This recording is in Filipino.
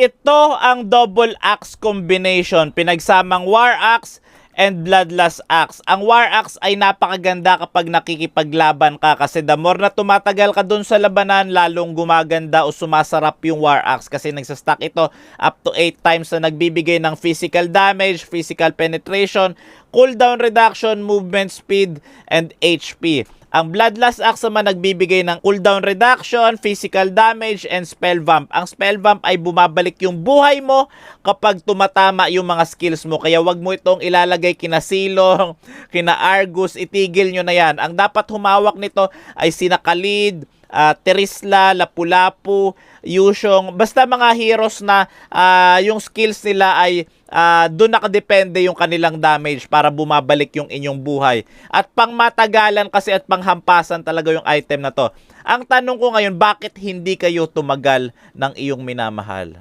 Ito ang double axe combination, pinagsamang War Axe and Bloodlust Axe. Ang War Axe ay napakaganda kapag nakikipaglaban ka kasi the more na tumatagal ka dun sa labanan, lalong gumaganda o sumasarap yung War Axe kasi nagsastack ito up to 8 times na nagbibigay ng physical damage, physical penetration, cooldown reduction, movement speed, and HP. Ang Bloodlust Axe naman nagbibigay ng cooldown reduction, physical damage, and spell vamp. Ang spell vamp ay bumabalik yung buhay mo kapag tumatama yung mga skills mo. Kaya wag mo itong ilalagay kina Silong, kina Argus, itigil nyo na yan. Ang dapat humawak nito ay sina Khalid, Terisla, Lapu-Lapu, Yushong, basta mga heroes na yung skills nila ay doon nakadepende yung kanilang damage para bumabalik yung inyong buhay. At pangmatagalan kasi at panghampasan talaga yung item na to. Ang tanong ko ngayon, bakit hindi kayo tumagal ng iyong minamahal?